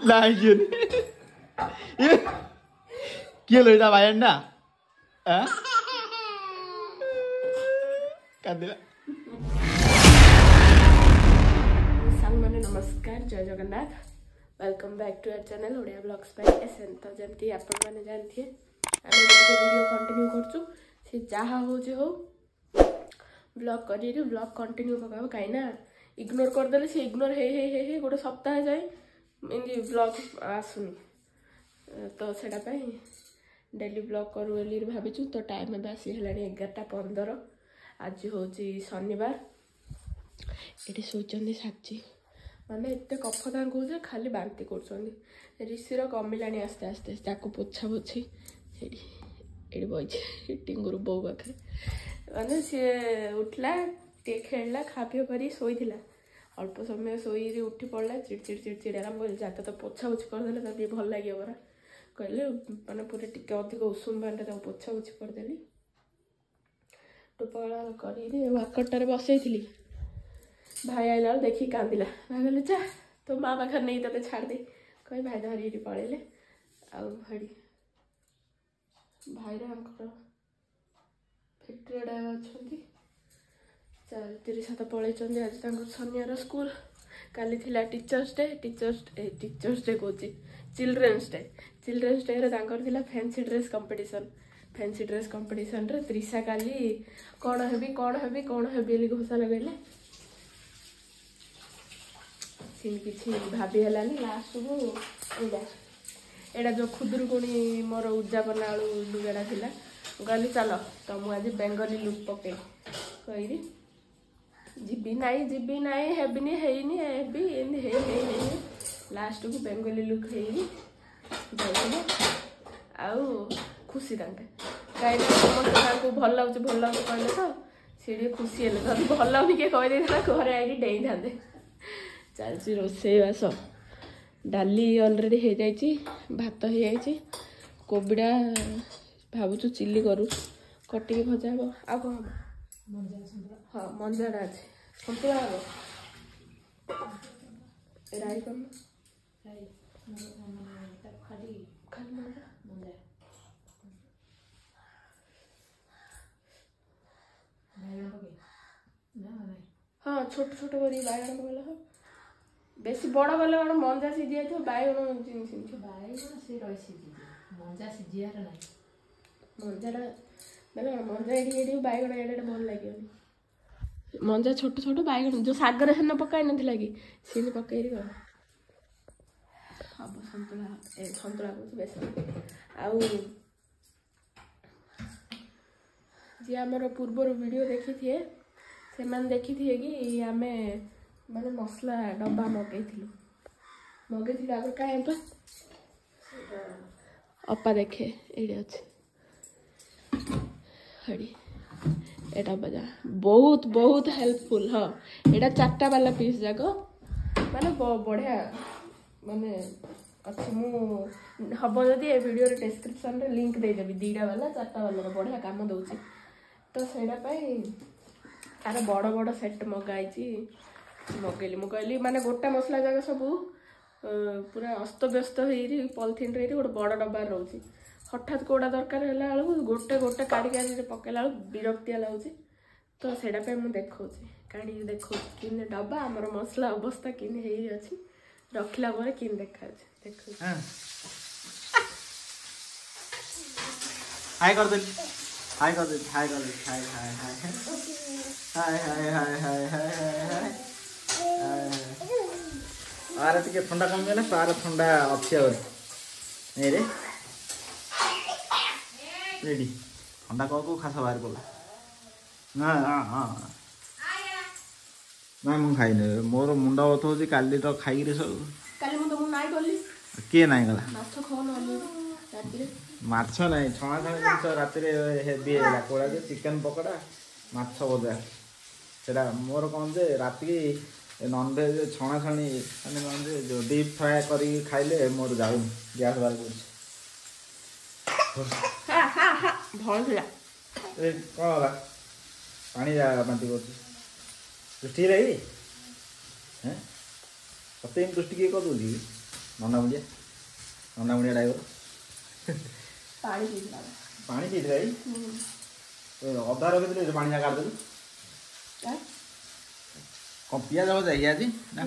नहीं ये किए लो इटा भाई अंडा हाँ कर दिला सांग माने नमस्कार जय Jagannath welcome back to our channel Odia blogs by SN तो जमती आपण माने जानथि आमे वीडियो कंटिन्यू करछु से जहा हो जे हो ब्लॉग करी ब्लॉग कंटिन्यू पकाबो काइना इग्नोर कर देले से इग्नोर हे गोटे सप्ताह जाए इनकी ब्लॉग आसुनी तो सेटा पई डेली ब्लॉग करू एली भाबिछु तो टाइम में आसी हलानी 11:15 आज होची शनिवार एटी सोचंदी साची माने एते कफ तांको जे खाली बांती करछंदी ऋषिर कमिलानी आस्ते आस्ते ताको पोछा पोछी एडी एडी बइछे टिंगुरु बो पाखे माने से उठला टे खेलला खापियो करी सोईथिला अल्प समय सोई उठी पड़ला चिड़चिड़ चिड़चिड़ आराम कर जाते तो पोछा पोछी कर देले तभी भल लागे बरा कहले माने पूरे टिके अधिक उषुम बांटे तो पोछा पोछी कर देली टोपला करी वाकटरे बसैथिली भाई आइला देखी कांदिला भाई कहले जा तो माँ पाखे नहीं ते छाड़ दे कही भाई धरी पड़ेले आउ हड़ी भाई फैक्ट्री आड़े अच्छा 4:30 7 पलैंट आज शनिवार स्कूल काली थिला टीचर्स डे कहूँ चिल्ड्रेन्स डे रे थिला फैंसी ड्रेस कंपटीशन रे त्रिशा काली कौन हेबी घोषा लगेले किसी भाभी हेलानी लास्ट को एटा जो खुदुरुकुणी मोर उद्यापन आलू लुगाड़ा थिला गली चल तो मुझे आज बेंगली लुक पके कही जीबी नाई हेबिनी हेनी हेबी हे लास्ट को बेंगली लुक हेनी आउ खुशी कहीं समस्त भल लगे कहले तो सी खुशी हेले तो भल लगे किए कहीदे घर आई डेई था चलती रोसई बास डाली अलरेडी हो जाइए भात हो जाइए कोबिड़ा भावुँ चिल्ली करू कटिकी भजा हम आ कौन हाँ मंजाटा अच्छे सतुला हम राई कर हाँ छोट छोट कर बैगण पकड़ा हाँ बेसी बड़ गले कौन मंजा सीझी जाइए बैगण बैगण से रही सीझी मंजा सीझार ना मंजाटा बेले मंजा एडी बैगण एडे भल लगे मंजा छोट छोट बैगण जो सागर हेन पकाई ना कि सी पकई हम सतुला बेस आउ जी आमर पूर्वर वीडियो देखी थे से देखी थे कि आमे माने मसला डब्बा मगेलु आगे कहीं अपा देखे ये अच्छे हड़ी एटा बजा बहुत बहुत हेल्पफुल हाँ यहाँ 4टा वाला पीस जाक माने बढ़िया माने अच्छे हम जदि ए वीडियो डिस्क्रिप्शन रे लिंक देदेवी 2टा वाला 4टा वाला बढ़िया काम दूसरी तो से तार बड़ बड़ सेट मगाई मगेली मुझे माने गोटा मसला जाक सब पूरा अस्तव्यस्त हो पॉलिथिन रे गोटे बड़ डब्बा रोचे हठात कौटा दरकार है गोटे गोटे काढ़ी पकेला विरक्तिया लगुच तो से मुझे देखा काढ़ी देखा कि डब्बा आमर मसला अवस्था कि अच्छी रखला कि देखा देख हाय कर दे हाय कर दे हाय कर दे हाय हाय हाय हाय हाय हाय हाय हाय हाय आरे टिके ठंडा कम गला तार ठंडा अच्छी नहीं रे रेडी ठंडा को खास बाहर पड़ा ना हाँ हाँ ना मुझे खाई मोर मुंड बथ हो काली तो खाई सब काली मु तुम नाई करली किए नाई गला माछ खाओ राति माछ नाई छणा छणी जिन राति हेवी है कोड़ा चिकेन पकड़ा माछ भजा से मोर कौन जे राति नॉनवेज छणा छणी मैंने कौन जो डीप फ्राए करी खाइले मोर जाऊन गैस बाहर भल कौन पानी बांती कर दृष्टि रही हैं सत्य दृष्टि किए कर नन्ना मुंडिया ड्राइवर पानी पीला पानी पी भाई अधा रखी पानी जा काट देलु कौन पियाज हो जाए आज ना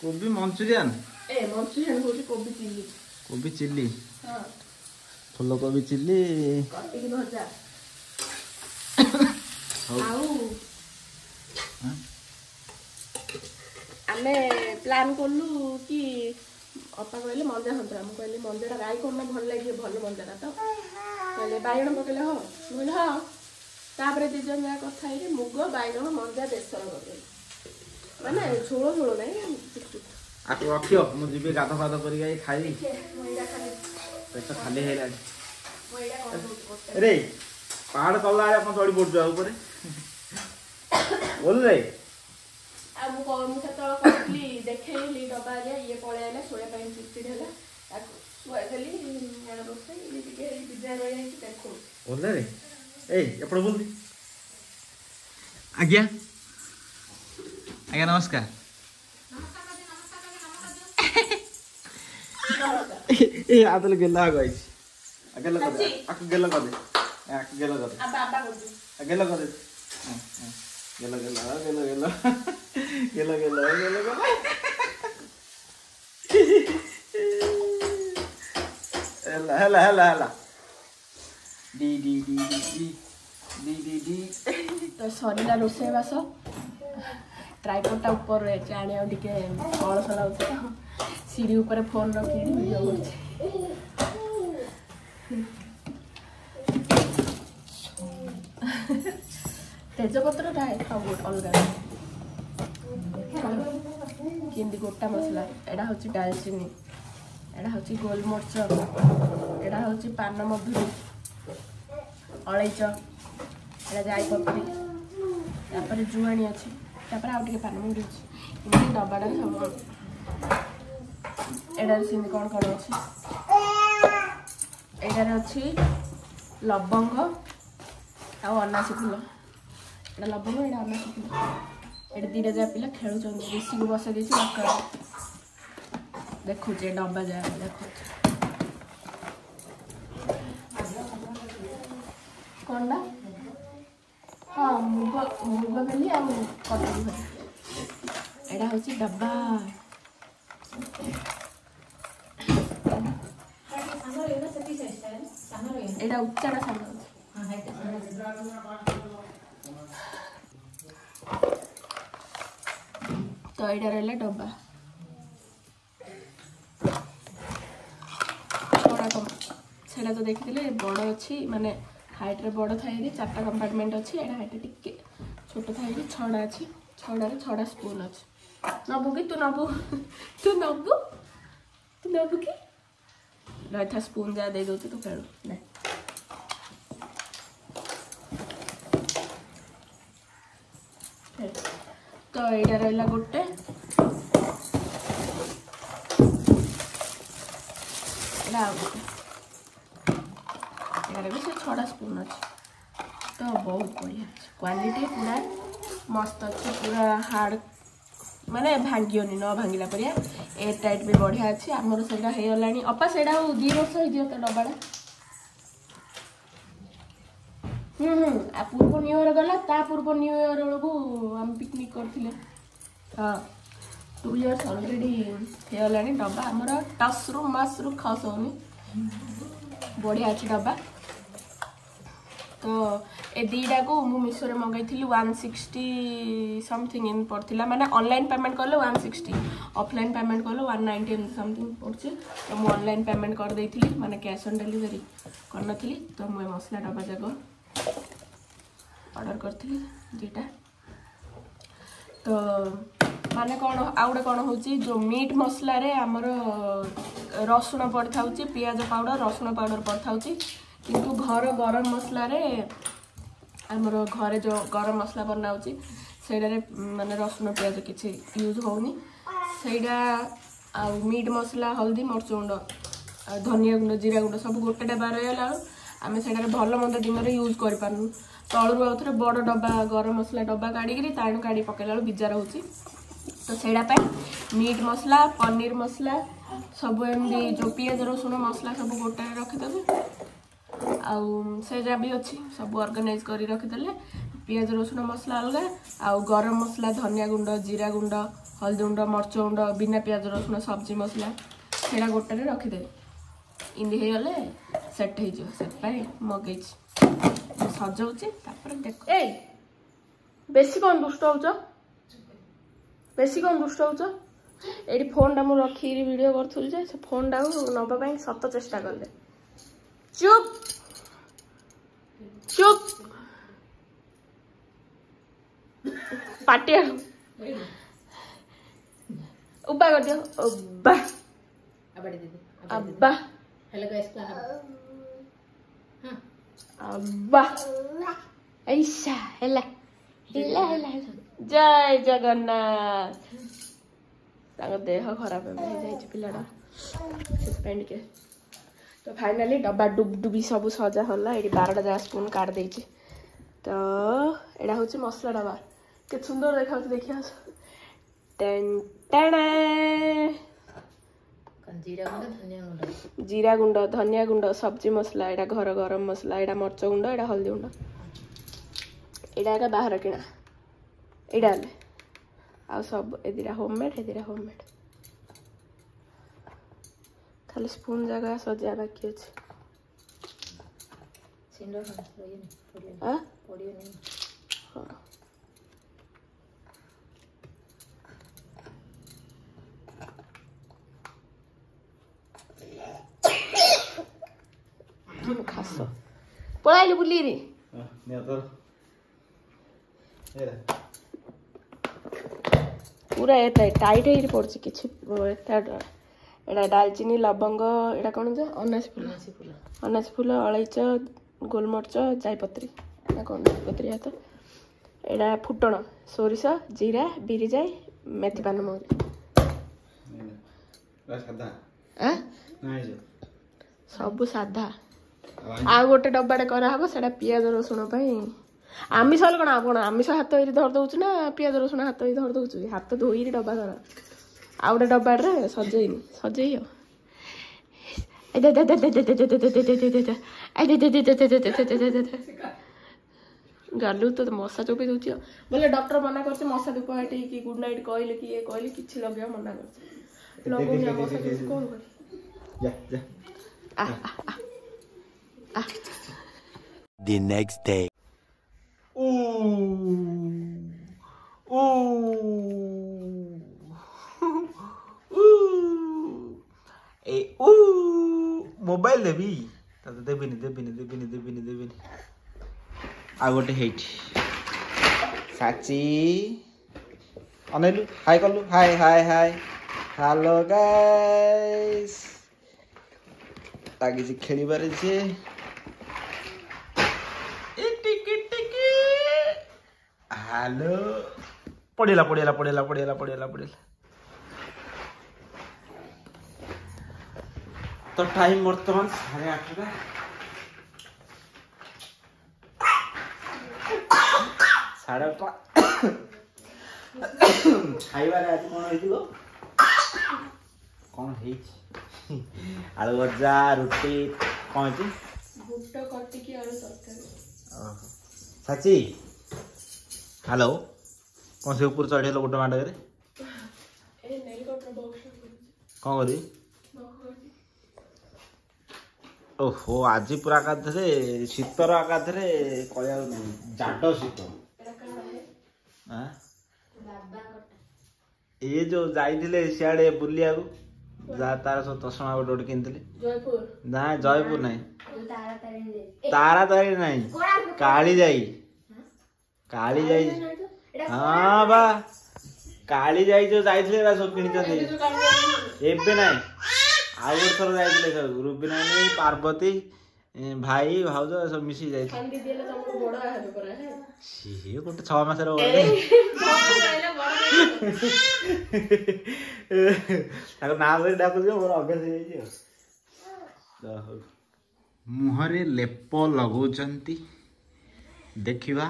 कोबी मंचूरियन मंचूरियन होची कोबी चिल्ली हां फुल कोबी चिल्ली काटी भजा आउ आमे प्लान करलु कि अपा कहले मंजा हंतरा हम कहले मंजाटा गाय कोन भल लागे भल मंजाटा तो कहले बाइगण पकेले हो बोल हां तापरे दी जन या कथा हे मुग बाइगण मंजा बेसर करले माने छोड़ो छोड़ो नहीं आको रखियो मु जीबे गाधो गाधो करी गई खाई पेट खाली हेला रे पहाड़ कला अपन चढ़ी पड़ जाऊ ऊपर बोल रे आ मु तो कहली देखैली डब्बा रे ये पळे आले सोया पाइन चिचिड होला ताको सोया देली यार रोसे ये टिके बिजा रे देखो बोल रे ए एपड़ बोल दी आज्ञा आज्ञा नमस्कार ए आदल गेला गई गेला कर दे आक गेला कर दे आक गेला कर दे अब बाबा कर दे गेला कर दे गेला गेला गेला गेला गेला गेला गेला गेला हेला हेला हेला डी डी डी डी डी डी डी तो सरीला रोसे बास ट्राइपॉडटा ऊपर रे चाणे आ टिके कळस लाउछ सीढ़ी ऊपर फोन रखी वीडियो करछे तेजपत्र राय खाओ अलगा केंदी गोटा मसला एडा होची दालचीनी एडा होची गोलमरिच एडा होची पान मधुरी अलैच एडा जाई पत्री तापर जुआणी अछि तापर आउ टिके पान मधुरी अछि इनी डबाडा सब एडार सिंधी कौन कौन अच्छी एडार अच्छी लवंग आ अनासी फूल एटा लवंग एटा अनासी फूल एटा दीटा जा पिला खेलुं ऋषि को बस देसी देखुचे डब्बा जा देखो कौनटा हाँ मुग बेली आ कदली भजा एटा हूँ डब्बा एटा उच्चारा सामने तो एटा रहला डब्बा छोड़ा कम सेटा तो देखिले बड़ अच्छी माने हाइट रे बड़ थाई रे चारटा कंपार्टमेंट अच्छी एटा हाइट टिके छोट थाई रे छड़ा अच्छी छड़ा रे छड़ा स्पून अच्छी नबु कि तू नबु कि रहा स्पून जा दे दो तो खेल नहीं तो यहाँ रहा गोटे भी से 6टा स्पून अच्छे तो बहुत बढ़िया क्वालिटी पूरा मस्त अच्छे पूरा हार्ड माने भांगियोनी न भांगिला परिया एयर टाइट भी बढ़िया अच्छी आमर से होगलानी अपा से 2 वर्ष हो तो डब्बाटा आ पूर्व न्यू इयर गला ता पूर्व न्यू इयर बेलू आम पिकनिक करथिले हाँ 2 इयर्स ऑलरेडी होगलानी डब्बा आमर टसरू मसरू खस होनी बढ़िया अच्छी डब्बा तो ए दीटा को मु मिशो रे मंगाई 160 समथिंग इन पड़ता माने ऑनलाइन पेमेंट कले 160 ऑफलाइन पेमेंट कले 190 समथिंग पड़ছে तो मु ऑनलाइन पेमेंट कर देइथिली माने कैश ऑन डिलीवरी करनथिली तो मु मसला डब्बा जाको ऑर्डर करथिली दीटा तो माने कोन आउडे कोन होची जो मीट मसला रे हमर रसुण पड़थाउची पियाज पाउडर रसुण पाउडर पड़थाउची किंतु घर गरम मसला रे आमर घरे जो गरम मसला बनाऊँगी से माने रसुण प्याज किसी यूज होनी सेटा मीट मसला हल्दी मर्च गुंड धनिया गुंड जीरा गुंड सब गोटे डब्बा रहा आम से भल मंद दिन यूज कर तलू आउ थे बड़ डब्बा गरम मसला डब्बा काढ़ी ताणु काढ़ी पकड़ा बेलू बिजार होची तो सेड़ा मीट मसला पनीर मसला सब एमती जो पियाज रसुण मसला सब गोटे रखिदेवे आउ से जहाँ भी अच्छी सब ऑर्गेनाइज कर रखिदेले पियाज रसुण मसला अलग आउ गरम मसला धनिया गुंड जीरा गुंड हल्दी गुंड मर्च गुंड बिना पियाज रसुण सब्जी मसला सेटा गोटे रखिदेवे इndi ହେଇଗଲେ सेट ହେଇଯିବ ସେଥିପାଇଁ ମଗେଇଛି ସଜାଉଛି ତାପରେ ଦେଖ ଏଇ ବେଶୀ କଣ ଦୁଷ୍ଟ ହଉଛ ଏଇଠି ଫୋନଟା ମୁଁ ରଖିକି ଭିଡ଼ିଓ କରୁଥିଲି ଯେ ସେ ଫୋନଟାକୁ ନେବା ପାଇଁ ସତ ଚେଷ୍ଟା କଲେ ଚୁପ୍ ଚୁପ୍ ପାଟିଆ ଉବା କରିଦିଅ ଉବା अब्बा हेलो गाइस अब्बा ऐसा हेला हेला हेला जय जगन्नाथ ताको देह खराब हो जाय पिलाडा सस्पेंड के तो फाइनली डब्बा डुबडुबी सब सजा होला एडी 12टा जा स्पून काट देछि तो एडा होछि मसला डब्बा के सुंदर देखाउ देखिया टेन टेन जीरा गुंड धनिया गुंड सब्जी मसला एटा घर गरम मसला एटा मर्च गुंड एटा हल्दी गुंड एटा बाहर किना एटा आ सब एदिरा होममेड खाली स्पून जगह सजा बाकी अछि सिंडो हां पडियो नहीं हां खास पळाइले बुली रे पूरा एता टाइट हेरी पड़छि किछि एता एटा दालचीनी लवंग एटा कोन जे अनासी फूल अलैच गोलमर्च जायपत्री ना कोन जायपत्री हाथ एटा फुटण सोरिष जीरा बिरी जाय मेथी पान मोरी सादा सब साधा आ गोटे डब्बाटे कराहब सेटा पियाज रसुण आमिष हेल्ले कौन आमिष हाथ धरी धर दौचु ना पियाज रसुण हाथ धरी धर दौचु हाथ धोई डब्बा धर आ गोटे डब्बाटे सजेइनी सजेई गालू तो मशा चोपी दौची बोले डॉक्टर मना कर मशा धूप हटे कि गुड नाइट कहले कि ये कहले किछि लगे मना कर लगो मशा चोपी कौन कर The next day. मोबाइल देवी देविनी आ गोटे हेट साची अनेलु हाय कलु हाय हाय हाय हेलो गाइस ताकि खेली बारे छे हेलो पड़ेला तो टाइम बर्तमान 8:30 खाइबार आज कौन आलू भजा रुटी कौन साची हेलो कौन से ऊपर चढ़े गोटे माडे कौन करी ओहो आज पूरा आकाधे शीतर आकाधे कह जाड शीत ये जो जाइए सियाड़े बुलिया तार सब चषमा गोटे गोटे किनी ना जयपुर ना तारा तारी ना काली जाई हाँ बा काली जाई जो जाइए सब किनी एबे ना आउ गोटे थर जाइए सब रुबीना नहीं पार्वती भाई भाउज सब मिसी जाइए सी गोटे 6 मासर ना डाक मोर अभ्यास मुहरे लेप लगौचंती देखिबा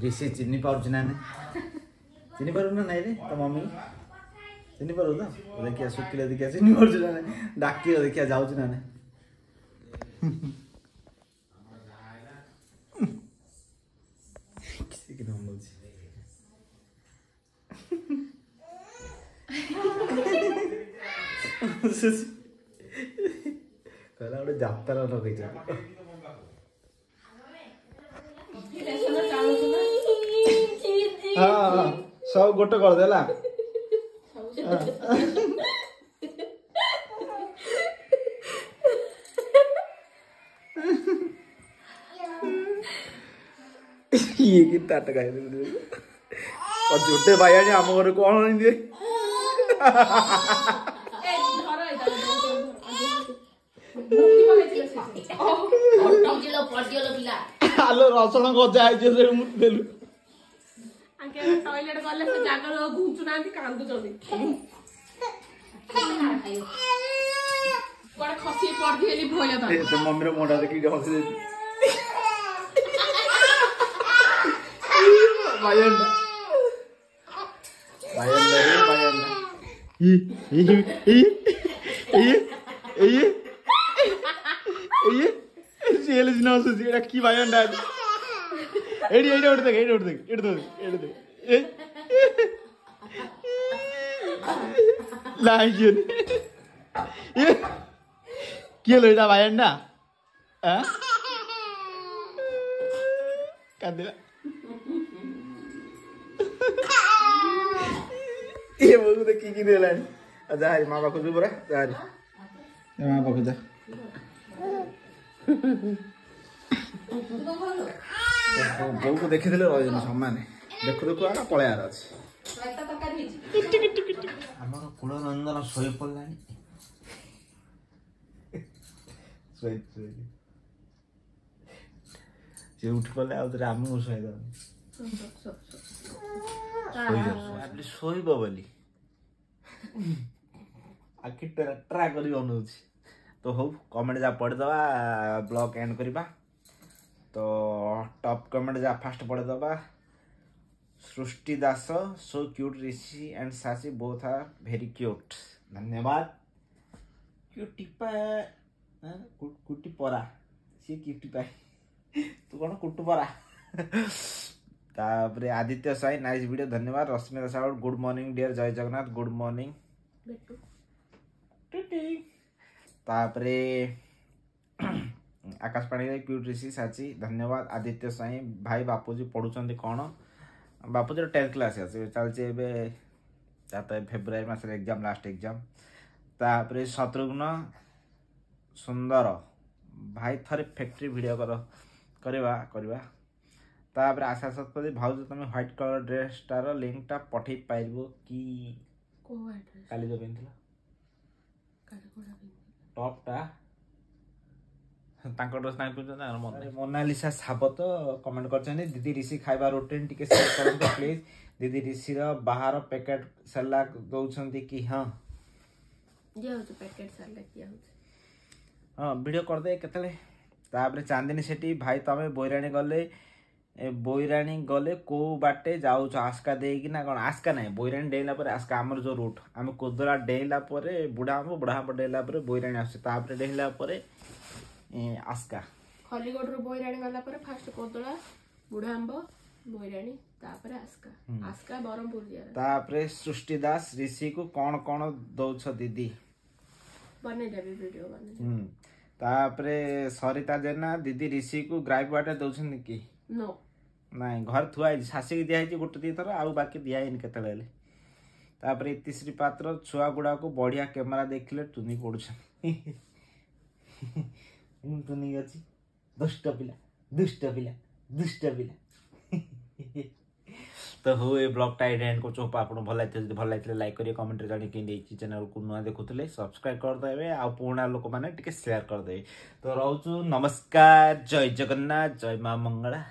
ऋषि चिन्नी पाउछ ना चिनी पारु ना नहीं रे तो मम्मी चिनी पारु तो देखिए सुखिले देखिए चिनी पारु ना डाकी देखिए जाऊ ना नहीं किसी की नाम बोलছি कहला ଗୋଟେ ଯାତ୍ରା ଲଗେଇଛ हाँ सब गोटे कर देला ये की टटका है और झूठे भाई ने हम घर कौन नहीं दिए आलो रसण गजा आइजे से मुत देलु आके टॉयलेट गले से जागर घुंचु नांती कांदु चली कोड खसी पड़ दिएली भोया त तो मम्मी रो मोटा देखि हसी दे बायन बायन रे बायन ये सीएल जिना से एटा की बायन डा एडी एडी उठ दे ए लाइजन ये के लइडा बायन डा हां कादिला ये बोलू तो की देलानी जा हारी माँ बापू जो बरा जा हारी माँ बापू जा बोल को देखी देले रजन सम्मान देखु देखु आ पळयार अछि हमर कुल नंदन सोई पड़लानी सोई जे उठ पड़ले आ तरे हम सोई द सोईब बोली आखि ट्राए करी अनुछि तो हो कमेंट जा पढ़ दवा ब्लॉग एंड करबा तो टॉप कमेंट जा फास्ट पढ़ दवा Srishti Das so cute Rishi and Sasi both are very cute धन्यवाद क्यूटी पा कुटी परा सी क्यूटी पाए तू कोन कुटु परा तापरे आदित्य साई नाइस वीडियो धन्यवाद रश्मिता साउड गुड मॉर्निंग डियर जय जगन्नाथ गुड मॉर्निंग तापरे आकाश पाणी क्यूट ऋषि साची धन्यवाद आदित्य साई भाई बापूजी पढ़ुचंदी कोन बापूजी 10th क्लास আছে चलचे एबे तापे फेब्रुआरी मास एग्जाम लास्ट एग्जाम तापरे शत्रुघ्न सुंदर भाई थरे फैक्ट्री वीडियो करवा तापर आशा सतपति भाउज तुम व्हाइट कलर ड्रेस टार लिंक टा पठै पाइबो कि को एड्रेस काली जो पिनथिला काली कोडा टॉप टा तांको ड्रेस नाइ पिनथना मन मोनालिसा साबत कमेंट करछनी दीदी ऋषि खाइबा रूटीन टिके शेयर करंतो प्लीज दीदी ऋषि रो बाहर पैकेट सलाह दउछंती कि हां जे हो पैकेट सलाह किया हो हां वीडियो कर दे केतले तापर चांदनी सेठी भाई तमे बोईराणी गले को बाटे जाऊछ आस्का देगी ना कोन आस्का नहीं बोईराणी डेला पर आस्का हमर जो रूट हम कोदला डेला पर बुढ़ा डेला पर बोईराणी आसे तापर डेला पर आस्का खलीगोड रो बोईराणी गला पर फास्ट कोदला बुढ़ांब बोईराणी तापर आस्का आस्का बरमपुर जिया तापर सृष्टि दास ऋषि को कोन दउछ दीदी बने देबी वीडियो बने तापर सरिता जेना दीदी ऋषि को ग्राइप वाटर दउछन कि नो नहीं घर थुआ सासी की दिया गोटे दी थर आउ बाकी दिया केतले तापर इतिश्री पात्र छुआ गुड़ा को बढ़िया कैमेरा देखले टुनी पड़ुछ टुनी अछि दुष्ट पिला तो हो ए ब्लॉग टाइड एंड को चोप आपन भल लाइते लाइक करिए कमेंट रे जानि के चैनल को नुआ देखुतले सब्सक्राइब कर देबे आ पुराना लोक माने टिके शेयर कर देबे तो रहउछु नमस्कार जय जगन्नाथ जय मां मंगला।